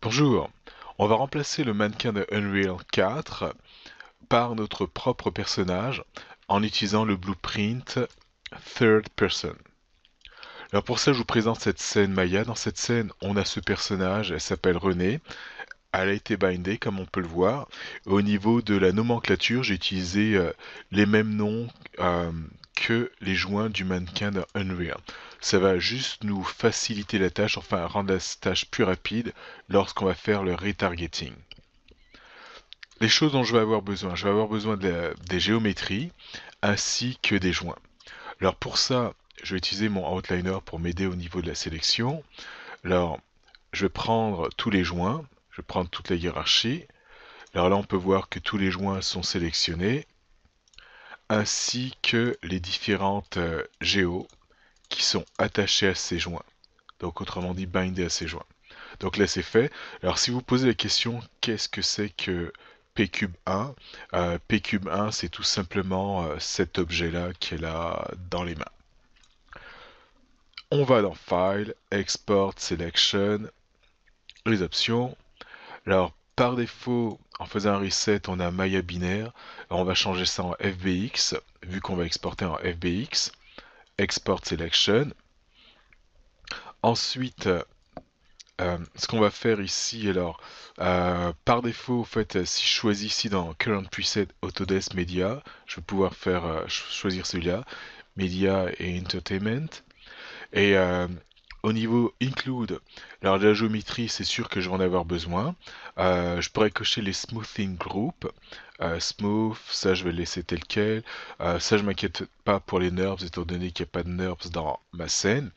Bonjour, on va remplacer le mannequin de Unreal 4 par notre propre personnage en utilisant le blueprint Third Person. Alors pour ça, je vous présente cette scène Maya. Dans cette scène, on a ce personnage, elle s'appelle Renée. Elle a été bindée, comme on peut le voir. Au niveau de la nomenclature, j'ai utilisé les mêmes noms que les joints du mannequin de Unreal. Ça va juste nous faciliter la tâche, enfin rendre la tâche plus rapide lorsqu'on va faire le retargeting. Les choses dont je vais avoir besoin des géométries ainsi que des joints. Alors pour ça, je vais utiliser mon outliner pour m'aider au niveau de la sélection. Alors, je vais prendre tous les joints, je vais prendre toute la hiérarchie. Alors là, on peut voir que tous les joints sont sélectionnés, ainsi que les différentes géos qui sont attachées à ces joints. Donc autrement dit, bindées à ces joints. Donc là, c'est fait. Alors si vous posez la question, qu'est-ce que c'est que P-cube 1? P-cube 1, c'est tout simplement cet objet-là qu'elle a dans les mains. On va dans File, Export, Selection, les options. Alors, par défaut, en faisant un reset, on a Maya binaire. Alors, on va changer ça en FBX, vu qu'on va exporter en FBX. Export Selection. Ensuite, ce qu'on va faire ici, alors, par défaut, en fait, si je choisis ici dans Current Preset Autodesk Media, je vais pouvoir faire choisir celui-là, Media et Entertainment. Et au niveau Include, alors la géométrie, c'est sûr que je vais en avoir besoin. Je pourrais cocher les Smoothing Group. Smooth, ça je vais le laisser tel quel. Ça je m'inquiète pas pour les NURBS étant donné qu'il n'y a pas de NURBS dans ma scène.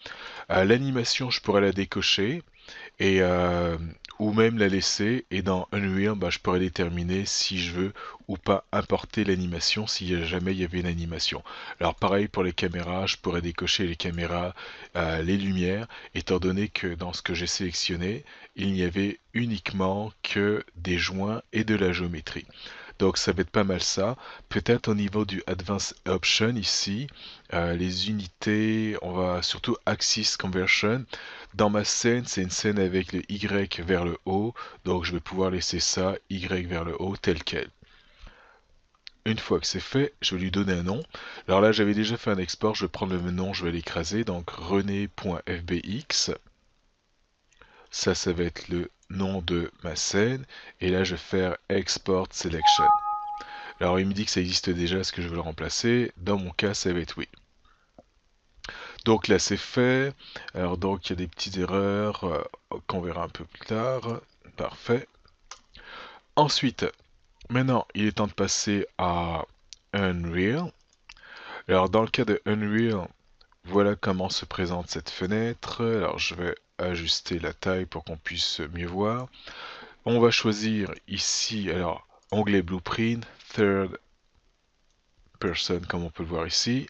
L'animation, je pourrais la décocher et ou même la laisser, et dans Unreal je pourrais déterminer si je veux ou pas importer l'animation si jamais il y avait une animation. Alors pareil pour les caméras, je pourrais décocher les caméras, les lumières, étant donné que dans ce que j'ai sélectionné, il n'y avait uniquement que des joints et de la géométrie. Donc ça va être pas mal ça. Peut-être au niveau du Advanced Option ici, les unités, on va surtout Axis Conversion. Dans ma scène, c'est une scène avec le Y vers le haut, donc je vais pouvoir laisser ça Y vers le haut tel quel. Une fois que c'est fait, je vais lui donner un nom. Alors là, j'avais déjà fait un export, je vais prendre le nom, je vais l'écraser, donc rené.fbx. Ça va être le nom de ma scène. Et là, je vais faire Export Selection. Alors, il me dit que ça existe déjà, est-ce que je veux le remplacer? Dans mon cas, ça va être oui. Donc là, c'est fait. Alors, donc, il y a des petites erreurs qu'on verra un peu plus tard. Parfait. Ensuite, maintenant, il est temps de passer à Unreal. Alors, dans le cas de Unreal, voilà comment se présente cette fenêtre. Alors, je vais ajuster la taille pour qu'on puisse mieux voir. On va choisir ici, alors, onglet Blueprint, Third Person, comme on peut le voir ici.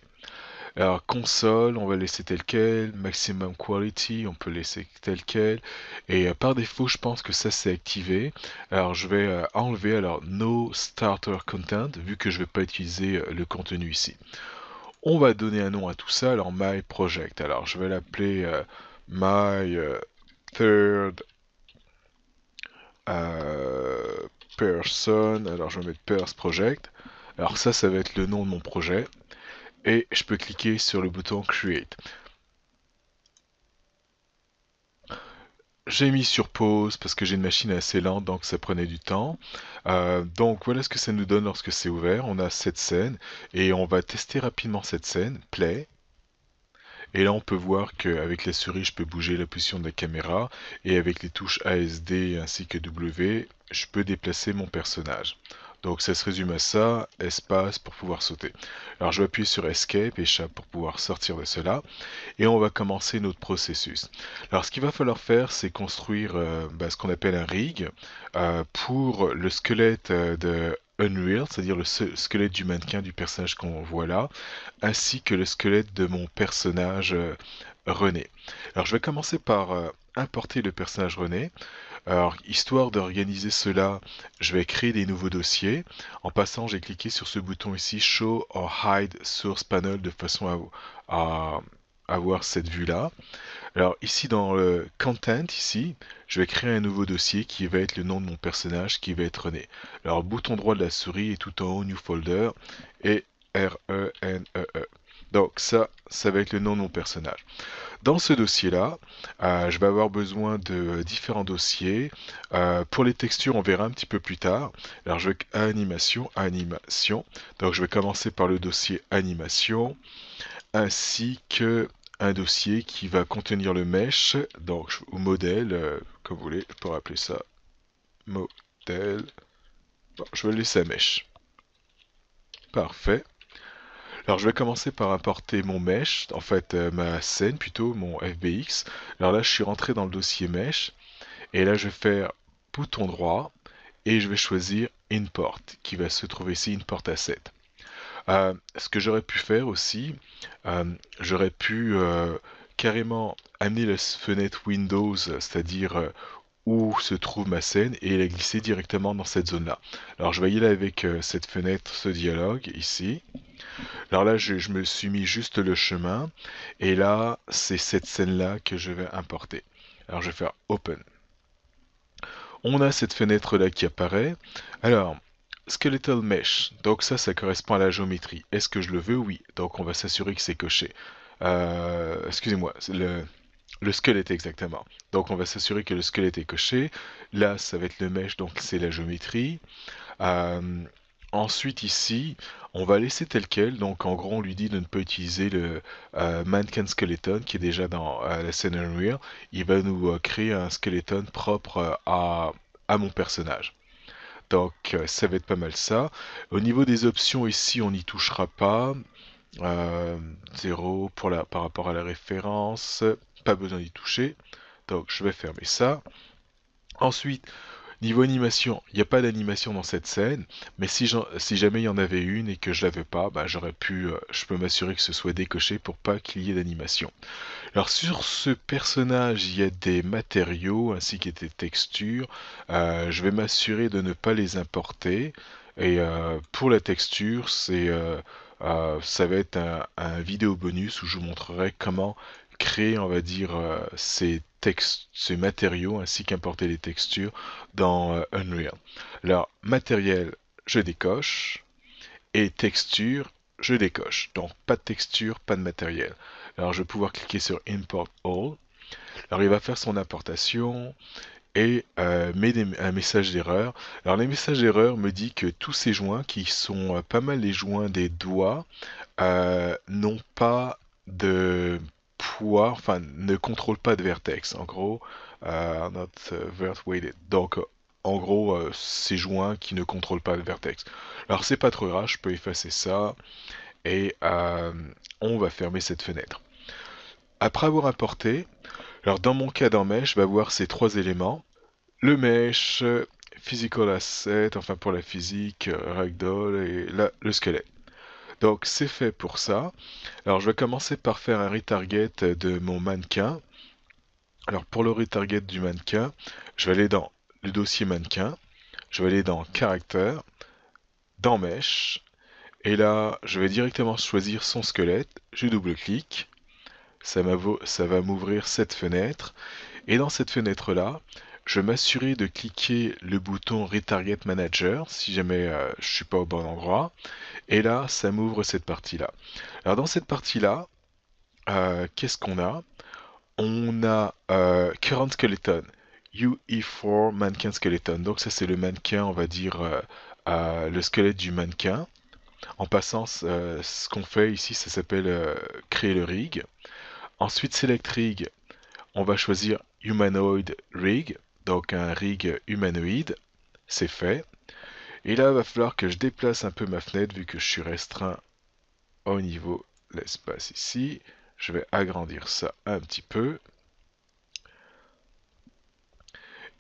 Alors, console, on va laisser tel quel. Maximum quality, on peut laisser tel quel. Et par défaut, je pense que ça c'est activé. Alors, je vais enlever alors no starter content, vu que je ne vais pas utiliser le contenu ici. On va donner un nom à tout ça. Alors, my project. Alors, je vais l'appeler my third person. Alors, je vais mettre Pers Project. Alors, ça va être le nom de mon projet. Et je peux cliquer sur le bouton Create. J'ai mis sur pause parce que j'ai une machine assez lente, donc ça prenait du temps. Donc voilà ce que ça nous donne lorsque c'est ouvert. On a cette scène et on va tester rapidement cette scène. Play. Et là on peut voir qu'avec la souris je peux bouger la position de la caméra et avec les touches ASD ainsi que W, je peux déplacer mon personnage. Donc ça se résume à ça, espace pour pouvoir sauter. Alors je vais appuyer sur Escape, échappe pour pouvoir sortir de cela. Et on va commencer notre processus. Alors ce qu'il va falloir faire, c'est construire ce qu'on appelle un rig pour le squelette de Unreal, c'est-à-dire le squelette du mannequin du personnage qu'on voit là, ainsi que le squelette de mon personnage René. Alors je vais commencer par importer le personnage René. Alors, histoire d'organiser cela, je vais créer des nouveaux dossiers. En passant, j'ai cliqué sur ce bouton ici, Show or Hide Source Panel, de façon à avoir cette vue-là. Alors ici dans le content, ici, je vais créer un nouveau dossier qui va être le nom de mon personnage qui va être né. Alors bouton droit de la souris et tout en haut, New Folder et RENEE. Donc ça va être le nom de mon personnage. Dans ce dossier-là, je vais avoir besoin de différents dossiers. Pour les textures, on verra un petit peu plus tard. Alors je vais animation, animation. Donc je vais commencer par le dossier animation ainsi que un dossier qui va contenir le mesh, donc ou modèle, comme vous voulez, je pourrais appeler ça modèle. Bon, je vais le laisser à mesh. Parfait. Alors je vais commencer par importer mon mesh, en fait ma scène plutôt, mon FBX. Alors là je suis rentré dans le dossier mesh, et là je vais faire bouton droit, et je vais choisir import, qui va se trouver ici, import asset. Ce que j'aurais pu faire aussi, euh, j'aurais pu carrément amener la fenêtre Windows, c'est-à-dire où se trouve ma scène, et la glisser directement dans cette zone-là. Alors je vais y aller avec cette fenêtre, ce dialogue ici. Alors là, je me suis mis juste le chemin, et là, c'est cette scène-là que je vais importer. Alors je vais faire Open. On a cette fenêtre-là qui apparaît. Alors, Skeletal Mesh, donc ça correspond à la géométrie. Est-ce que je le veux? Oui. Donc on va s'assurer que c'est coché. Excusez-moi, c'est le squelette exactement. Donc on va s'assurer que le squelette est coché. Là, ça va être le mesh, donc c'est la géométrie. Euh, Ensuite ici, on va laisser tel quel. Donc en gros, on lui dit de ne pas utiliser le Mannequin Skeleton qui est déjà dans la scène Unreal. Il va nous créer un skeleton propre à mon personnage. Donc ça va être pas mal ça. Au niveau des options ici, on n'y touchera pas. 0 pour par rapport à la référence. Pas besoin d'y toucher. Donc je vais fermer ça. Ensuite, niveau animation, il n'y a pas d'animation dans cette scène, mais si jamais il y en avait une et que je l'avais pas, bah, je peux m'assurer que ce soit décoché pour pas qu'il y ait d'animation. Alors sur ce personnage, il y a des matériaux ainsi que des textures. Je vais m'assurer de ne pas les importer. Et pour la texture, ça va être un vidéo bonus où je vous montrerai comment créer, on va dire, ces matériaux ainsi qu'importer les textures dans Unreal. Alors, matériel, je décoche, et texture, je décoche. Donc, pas de texture, pas de matériel. Alors, je vais pouvoir cliquer sur Import All. Alors, il va faire son importation et met un message d'erreur. Alors, les messages d'erreur me dit que tous ces joints, qui sont pas mal les joints des doigts, n'ont pas de poids, enfin ne contrôlent pas de vertex. En gros, not vert weighted. Donc en gros, ces joints qui ne contrôlent pas de vertex. Alors c'est pas trop grave, je peux effacer ça et on va fermer cette fenêtre. Après avoir importé, alors dans mon cas dans Mesh, je vais avoir ces trois éléments. Le Mesh, Physical Asset, enfin pour la physique, Ragdoll et là, le squelette. Donc c'est fait pour ça. Alors je vais commencer par faire un retarget de mon mannequin. Alors pour le retarget du mannequin, je vais aller dans le dossier mannequin, je vais aller dans caractère, dans mesh, et là je vais directement choisir son squelette, je double-clique, ça va m'ouvrir cette fenêtre, et dans cette fenêtre là, je vais m'assurer de cliquer le bouton Retarget Manager si jamais je suis pas au bon endroit. Et là, ça m'ouvre cette partie-là. Alors dans cette partie-là, qu'est-ce qu'on a? On a Current Skeleton, UE4 Mannequin Skeleton. Donc ça c'est le mannequin, on va dire le squelette du mannequin. En passant, ce qu'on fait ici, ça s'appelle créer le rig. Ensuite, Select Rig, on va choisir Humanoid Rig, donc un rig humanoïde. C'est fait. Et là, il va falloir que je déplace un peu ma fenêtre vu que je suis restreint au niveau de l'espace ici. Je vais agrandir ça un petit peu.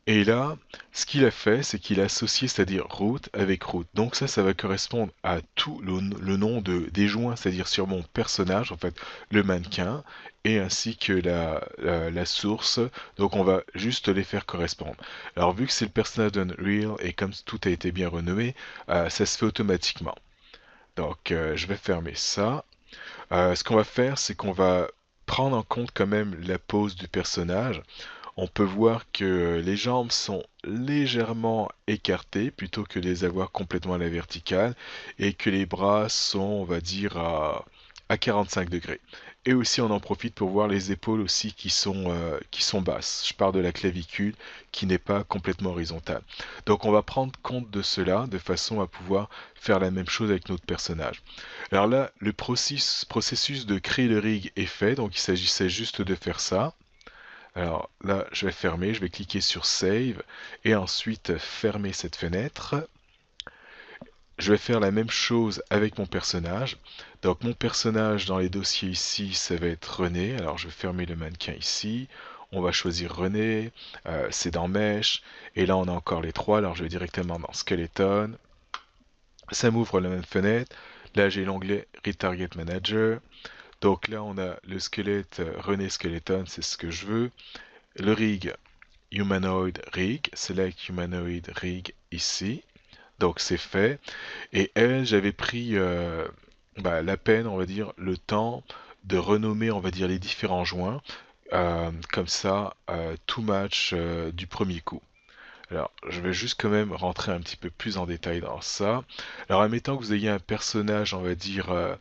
Et là, ce qu'il a fait, c'est qu'il a associé, c'est-à-dire route avec route. Donc ça va correspondre à tout le nom des joints, c'est-à-dire sur mon personnage, en fait, le mannequin, et ainsi que la source. Donc on va juste les faire correspondre. Alors vu que c'est le personnage d'Unreal, et comme tout a été bien renommé, ça se fait automatiquement. Donc je vais fermer ça. Ce qu'on va faire, c'est qu'on va prendre en compte quand même la pose du personnage, on peut voir que les jambes sont légèrement écartées plutôt que de les avoir complètement à la verticale et que les bras sont, on va dire, à 45 degrés. Et aussi, on en profite pour voir les épaules aussi qui sont basses. Je parle de la clavicule qui n'est pas complètement horizontale. Donc, on va prendre compte de cela de façon à pouvoir faire la même chose avec notre personnage. Alors là, le processus de créer le rig est fait, donc il s'agissait juste de faire ça. Alors là, je vais fermer, je vais cliquer sur Save et ensuite fermer cette fenêtre. Je vais faire la même chose avec mon personnage. Donc mon personnage dans les dossiers ici, ça va être René. Alors je vais fermer le mannequin ici. On va choisir René, c'est dans Mesh. Et là on a encore les trois, alors je vais directement dans Skeleton. Ça m'ouvre la même fenêtre. Là j'ai l'onglet Retarget Manager. Donc là on a le squelette René Skeleton, c'est ce que je veux. Le rig Humanoid Rig, Select Humanoid Rig ici. Donc c'est fait. Et elle, j'avais pris la peine, on va dire, le temps de renommer, on va dire, les différents joints. Comme ça, tout match du premier coup. Alors, je vais juste quand même rentrer un petit peu plus en détail dans ça. Alors, admettons que vous ayez un personnage, on va dire,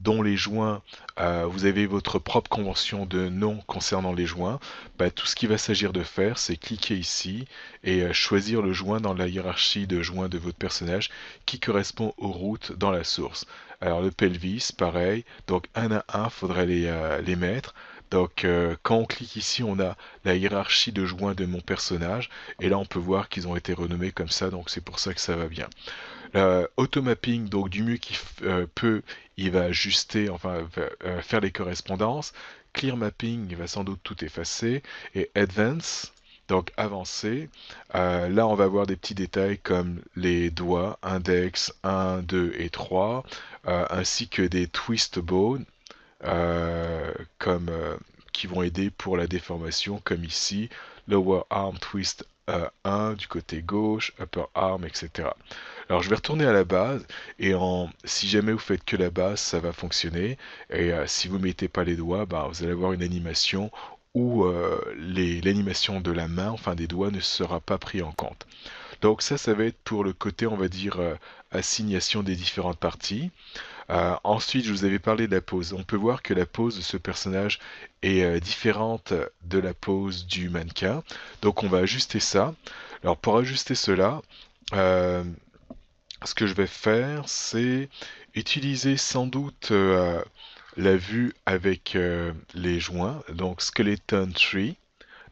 dont les joints, vous avez votre propre convention de nom concernant les joints, bah, tout ce qu'il va s'agir de faire, c'est cliquer ici et choisir le joint dans la hiérarchie de joints de votre personnage qui correspond aux routes dans la source. Alors le pelvis, pareil, donc un à un, faudrait les mettre. Donc quand on clique ici, on a la hiérarchie de joints de mon personnage, et là on peut voir qu'ils ont été renommés comme ça, donc c'est pour ça que ça va bien. Automapping, donc du mieux qu'il peut, il va ajuster, enfin va, faire les correspondances. Clear mapping, il va sans doute tout effacer. Et advance, donc avancé, là on va avoir des petits détails comme les doigts, index 1, 2 et 3, ainsi que des twist bones, comme qui vont aider pour la déformation, comme ici, lower arm twist 1 du côté gauche, upper arm, etc. Alors je vais retourner à la base et si jamais vous faites que la base, ça va fonctionner. Et si vous mettez pas les doigts, bah, vous allez avoir une animation où l'animation de la main, enfin des doigts, ne sera pas pris en compte. Donc ça va être pour le côté, on va dire, assignation des différentes parties. Ensuite, je vous avais parlé de la pose. On peut voir que la pose de ce personnage est différente de la pose du mannequin. Donc on va ajuster ça. Alors pour ajuster cela, euh, ce que je vais faire, c'est utiliser sans doute la vue avec les joints, donc Skeleton Tree.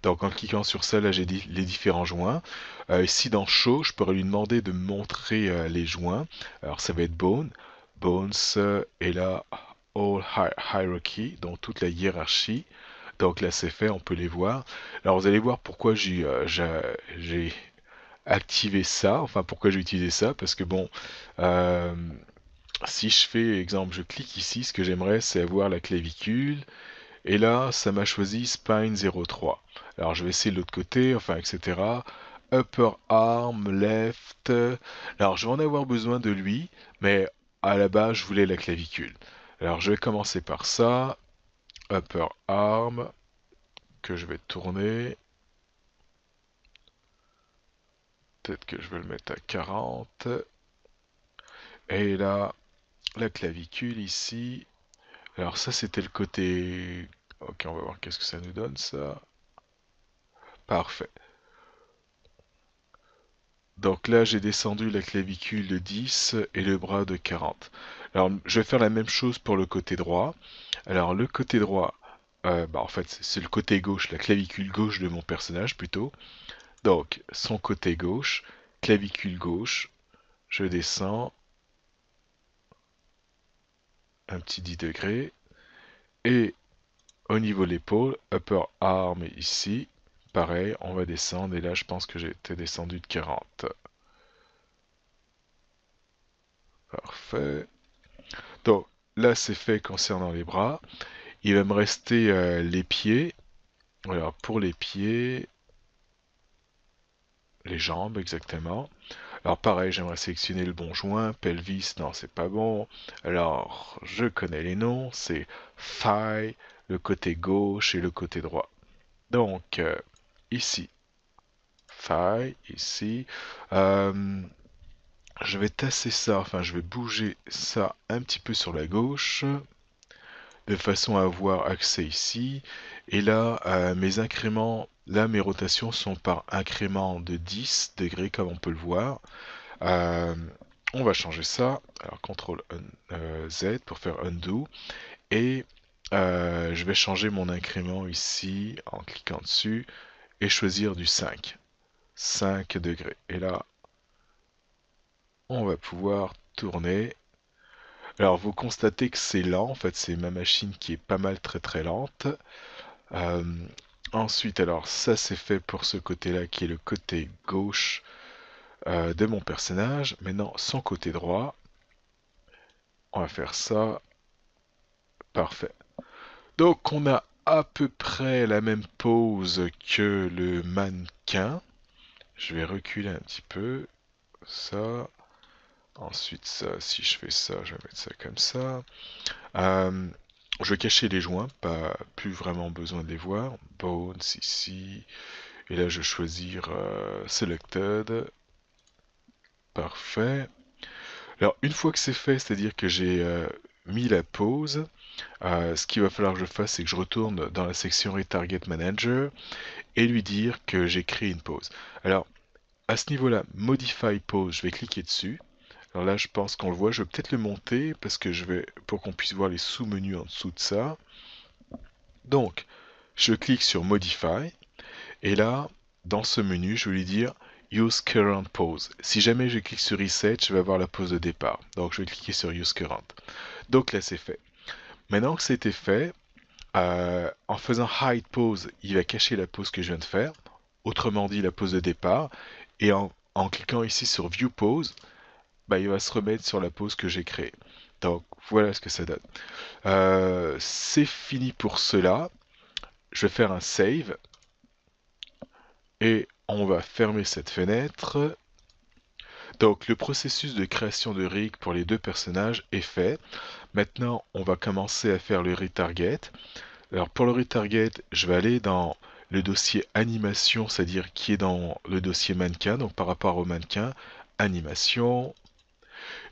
Donc en cliquant sur ça, là j'ai dit les différents joints. Ici dans Show, je pourrais lui demander de me montrer les joints. Alors ça va être Bones, et là Hierarchy, donc toute la hiérarchie. Donc là c'est fait, on peut les voir. Alors vous allez voir pourquoi j'ai activé ça, enfin pourquoi j'ai utilisé ça, parce que bon, euh, si je fais, exemple, je clique ici, ce que j'aimerais c'est avoir la clavicule, et là ça m'a choisi Spine 03. Alors je vais essayer de l'autre côté, enfin etc. Upper arm, left. Alors je vais en avoir besoin de lui, mais à la base je voulais la clavicule. Alors je vais commencer par ça, upper arm, que je vais tourner. Peut-être que je vais le mettre à 40. Et là, la clavicule ici. Alors ça c'était le côté... Ok, on va voir qu'est-ce que ça nous donne ça. Parfait. Donc là j'ai descendu la clavicule de 10 et le bras de 40. Alors je vais faire la même chose pour le côté droit. Alors le côté droit, en fait c'est le côté gauche, la clavicule gauche de mon personnage plutôt. Donc son côté gauche, clavicule gauche, je descends un petit 10 degrés. Et au niveau de l'épaule, upper arm ici, pareil, on va descendre, et là je pense que j'ai été descendu de 40. Parfait. Donc là c'est fait concernant les bras. Il va me rester les pieds. Alors pour les pieds les jambes exactement. Alors pareil, j'aimerais sélectionner le bon joint. Pelvis, non, c'est pas bon. Alors, je connais les noms. C'est thigh, le côté gauche et le côté droit. Donc, ici, thigh, ici. Euh, je vais tasser ça, enfin je vais bouger ça un petit peu sur la gauche, de façon à avoir accès ici. Et là, mes incréments, là mes rotations sont par incrément de 10 degrés comme on peut le voir. Euh, on va changer ça. Alors CTRL Z pour faire undo. Et je vais changer mon incrément ici en cliquant dessus et choisir du 5. 5 degrés. Et là, on va pouvoir tourner. Alors vous constatez que c'est lent, en fait c'est ma machine qui est pas mal très lente. Euh, Ensuite, alors ça c'est fait pour ce côté-là qui est le côté gauche de mon personnage. Maintenant son côté droit, on va faire ça, parfait. Donc on a à peu près la même pose que le mannequin. Je vais reculer un petit peu, ça. Ensuite ça, si je fais ça, je vais mettre ça comme ça. Euh, je vais cacher les joints, pas plus vraiment besoin de les voir. Bones ici. Et là, je vais choisir Selected. Parfait. Alors, une fois que c'est fait, c'est-à-dire que j'ai mis la pause, ce qu'il va falloir que je fasse, c'est que je retourne dans la section Retarget Manager et lui dire que j'ai créé une pause. Alors, à ce niveau-là, Modify Pose, je vais cliquer dessus. Alors là, je pense qu'on le voit. Je vais peut-être le monter parce que pour qu'on puisse voir les sous-menus en dessous de ça. Donc, je clique sur Modify et là, dans ce menu, je vais lui dire Use Current Pose. Si jamais je clique sur Reset, je vais avoir la pause de départ. Donc, je vais cliquer sur Use Current. Donc là, c'est fait. Maintenant que c'était fait, en faisant Hide Pose, il va cacher la pause que je viens de faire. Autrement dit, la pause de départ. Et en cliquant ici sur View Pose, bah, il va se remettre sur la pause que j'ai créée. Donc, voilà ce que ça donne. C'est fini pour cela. Je vais faire un save et on va fermer cette fenêtre. Donc le processus de création de rig pour les deux personnages est fait. Maintenant, on va commencer à faire le retarget. Alors pour le retarget, je vais aller dans le dossier animation, c'est-à-dire qui est dans le dossier mannequin, donc par rapport au mannequin, animation.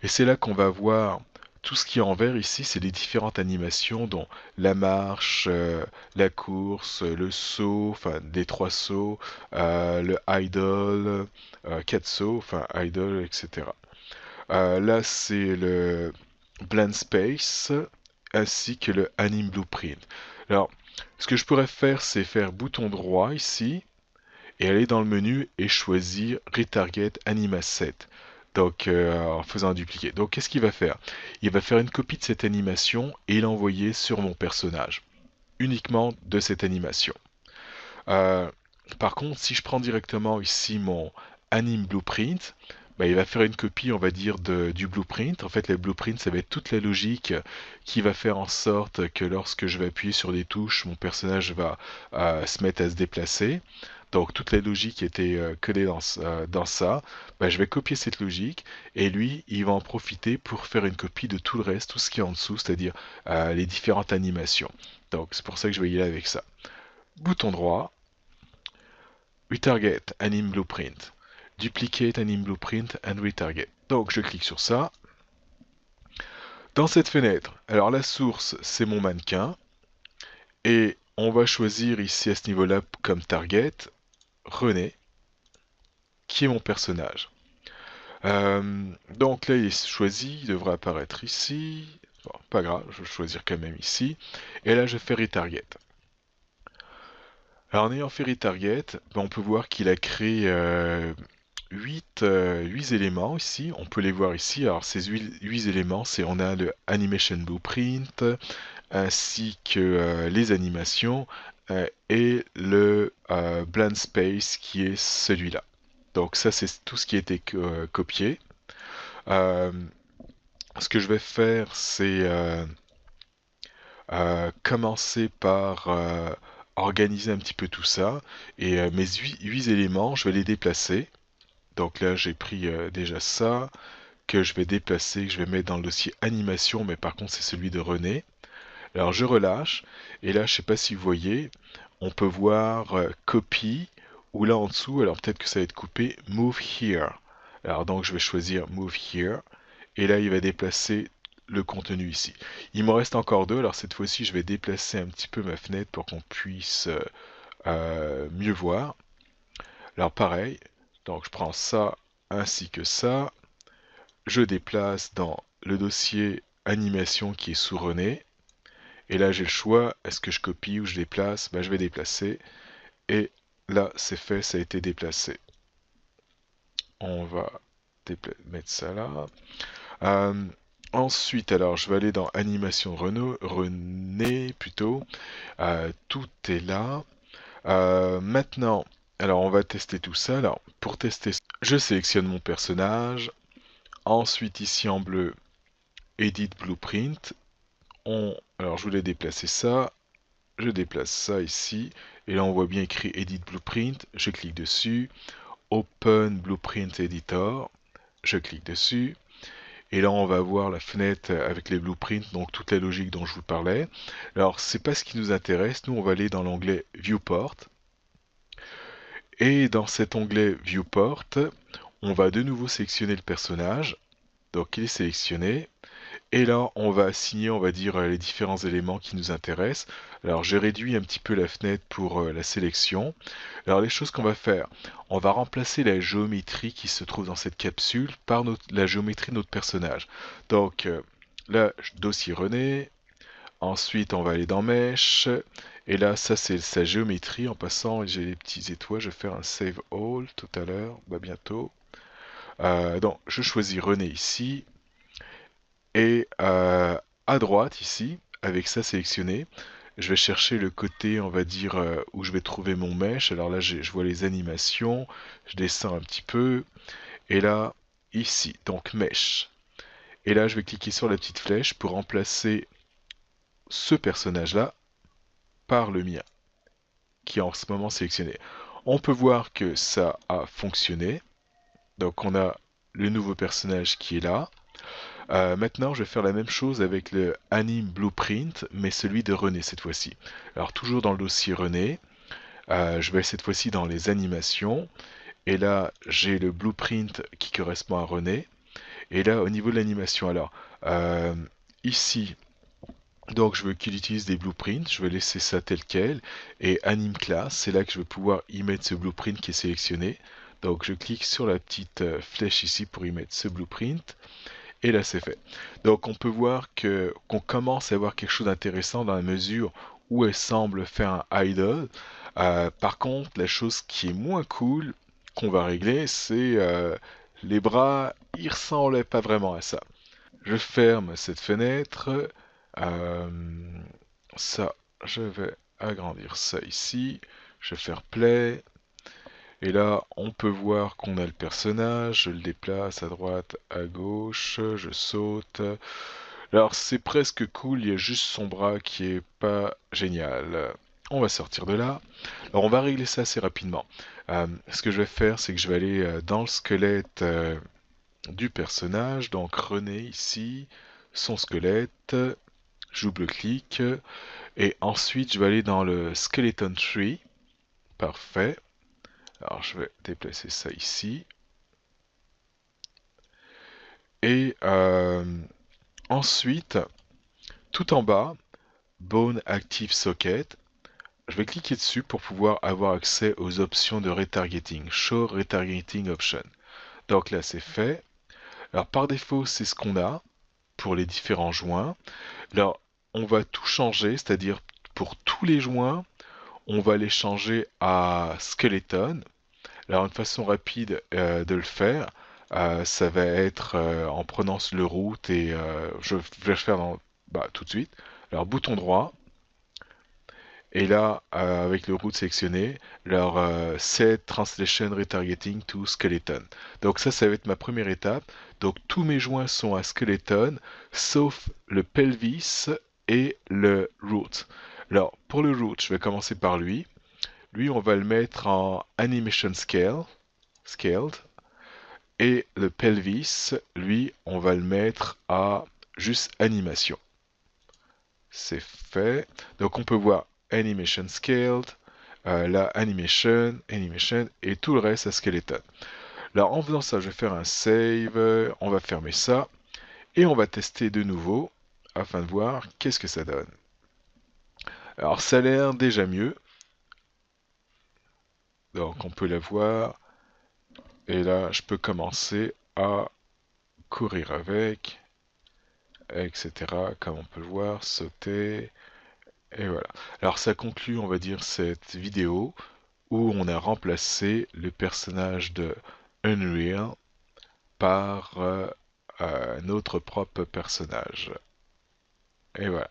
Et c'est là qu'on va voir tout ce qui est en vert ici, c'est les différentes animations, dont la marche, la course, le saut, enfin les trois sauts, le idle, quatre sauts, enfin idle, etc. Là, c'est le Blend Space ainsi que le Anim Blueprint. Alors, ce que je pourrais faire, c'est faire bouton droit ici et aller dans le menu et choisir Retarget Anima Set. Donc, en faisant un dupliqué. Donc, qu'est-ce qu'il va faire? Il va faire une copie de cette animation et l'envoyer sur mon personnage. Uniquement de cette animation. Euh, Par contre, si je prends directement ici mon Anim Blueprint, bah, il va faire une copie, on va dire, du blueprint. En fait, les blueprints, ça va être toute la logique qui va faire en sorte que lorsque je vais appuyer sur des touches, mon personnage va se mettre à se déplacer. Donc, toute la logique était codée dans ça. Bah, je vais copier cette logique et lui, il va en profiter pour faire une copie de tout le reste, tout ce qui est en dessous, c'est-à-dire les différentes animations. Donc, c'est pour ça que je vais y aller avec ça. Bouton droit, Retarget Anim Blueprint. Duplicate Anim Blueprint and Retarget. Donc je clique sur ça. Dans cette fenêtre, alors la source c'est mon mannequin. Et on va choisir ici à ce niveau-là comme target René, qui est mon personnage. Donc là il est choisi, il devrait apparaître ici. Bon, pas grave, je vais choisir quand même ici. Et là je fais Retarget. Alors en ayant fait Retarget, on peut voir qu'il a créé 8 éléments ici. On peut les voir ici. Alors ces 8 éléments, on a le Animation Blueprint, ainsi que les animations, et le Blend Space qui est celui-là. Donc ça c'est tout ce qui a été copié. Euh, Ce que je vais faire, c'est commencer par organiser un petit peu tout ça. Et mes 8 éléments, je vais les déplacer. Donc là, j'ai pris déjà ça, que je vais déplacer, que je vais mettre dans le dossier animation, mais par contre, c'est celui de René. Alors, je relâche, et là, je sais pas si vous voyez, on peut voir copy, ou là en dessous, alors peut-être que ça va être coupé, move here. Alors, donc, je vais choisir move here, et là, il va déplacer le contenu ici. Il m'en reste encore deux, alors cette fois-ci, je vais déplacer un petit peu ma fenêtre pour qu'on puisse mieux voir. Alors pareil, donc je prends ça ainsi que ça, je déplace dans le dossier animation qui est sous René, et là j'ai le choix, est-ce que je copie ou je déplace? Ben, je vais déplacer, et là c'est fait, ça a été déplacé. On va mettre ça là. Euh, Ensuite, alors je vais aller dans animation René plutôt. Tout est là. Maintenant, alors on va tester tout ça. Alors pour tester, je sélectionne mon personnage. Ensuite ici en bleu, Edit Blueprint. Alors je voulais déplacer ça. Je déplace ça ici. Et là on voit bien écrit Edit Blueprint. Je clique dessus. Open Blueprint Editor. Je clique dessus. Et là, on va voir la fenêtre avec les blueprints, donc toute la logique dont je vous parlais. Alors, c'est pas ce qui nous intéresse. Nous, on va aller dans l'onglet Viewport. Et dans cet onglet Viewport, on va de nouveau sélectionner le personnage. Donc, il est sélectionné. Et là, on va assigner, on va dire, les différents éléments qui nous intéressent. Alors, j'ai réduit un petit peu la fenêtre pour la sélection. Alors, les choses qu'on va faire, on va remplacer la géométrie qui se trouve dans cette capsule par la géométrie de notre personnage. Donc, là, dossier René. Ensuite, on va aller dans Mesh. Et là, ça, c'est sa géométrie. En passant, j'ai les petits étoiles. Je vais faire un Save All tout à l'heure, bientôt. Donc, je choisis René ici. Et à droite ici, avec ça sélectionné, je vais chercher le côté, on va dire, où je vais trouver mon mesh. Alors là, je vois les animations, je descends un petit peu, et là, ici, donc mesh. Et là, je vais cliquer sur la petite flèche pour remplacer ce personnage-là par le mien, qui est en ce moment sélectionné. On peut voir que ça a fonctionné. Donc on a le nouveau personnage qui est là. Maintenant, je vais faire la même chose avec le Anime Blueprint, mais celui de René cette fois-ci. Alors, toujours dans le dossier René, je vais cette fois-ci dans les animations, et là, j'ai le Blueprint qui correspond à René. Et là, au niveau de l'animation, alors, euh, ici, donc je veux qu'il utilise des blueprints, je vais laisser ça tel quel, et Anime Class, c'est là que je vais pouvoir y mettre ce blueprint qui est sélectionné. Donc, je clique sur la petite flèche ici pour y mettre ce blueprint. Et là, c'est fait. Donc, on peut voir que qu'on commence à avoir quelque chose d'intéressant dans la mesure où elle semble faire un idle. Par contre, la chose qui est moins cool qu'on va régler, c'est les bras. Ils ressemblaient pas vraiment à ça. Je ferme cette fenêtre. Euh, Ça, je vais agrandir ça ici. Je vais faire play. Et là, on peut voir qu'on a le personnage, je le déplace à droite, à gauche, je saute. Alors c'est presque cool, il y a juste son bras qui est pas génial. On va sortir de là. Alors on va régler ça assez rapidement. Ce que je vais faire, c'est que je vais aller dans le squelette du personnage, donc René ici, son squelette, je double-clique, et ensuite je vais aller dans le Skeleton Tree. Parfait. Alors je vais déplacer ça ici. Et ensuite, tout en bas, Bone Active Socket, je vais cliquer dessus pour pouvoir avoir accès aux options de retargeting. Show Retargeting Option. Donc là, c'est fait. Alors par défaut, c'est ce qu'on a pour les différents joints. Alors, on va tout changer, c'est-à-dire pour tous les joints, on va les changer à Skeleton. Alors, une façon rapide de le faire, ça va être en prenant le root et je vais le faire tout de suite. Alors, bouton droit, et là, avec le root sélectionné, alors Set Translation Retargeting to Skeleton. Donc ça va être ma première étape. Donc tous mes joints sont à Skeleton, sauf le pelvis et le root. Alors, pour le root, je vais commencer par lui. Lui, on va le mettre en Animation Scaled. Et le pelvis, lui, on va le mettre à juste animation. C'est fait. Donc on peut voir Animation Scaled, la Animation, et tout le reste à Skeleton. Là, en faisant ça, je vais faire un save, on va fermer ça, et on va tester de nouveau, afin de voir qu'est-ce que ça donne. Alors ça a l'air déjà mieux, donc on peut la voir, et là je peux commencer à courir avec, etc. Comme on peut le voir, sauter, et voilà. Alors ça conclut, on va dire, cette vidéo où on a remplacé le personnage de Unreal par notre propre personnage. Et voilà.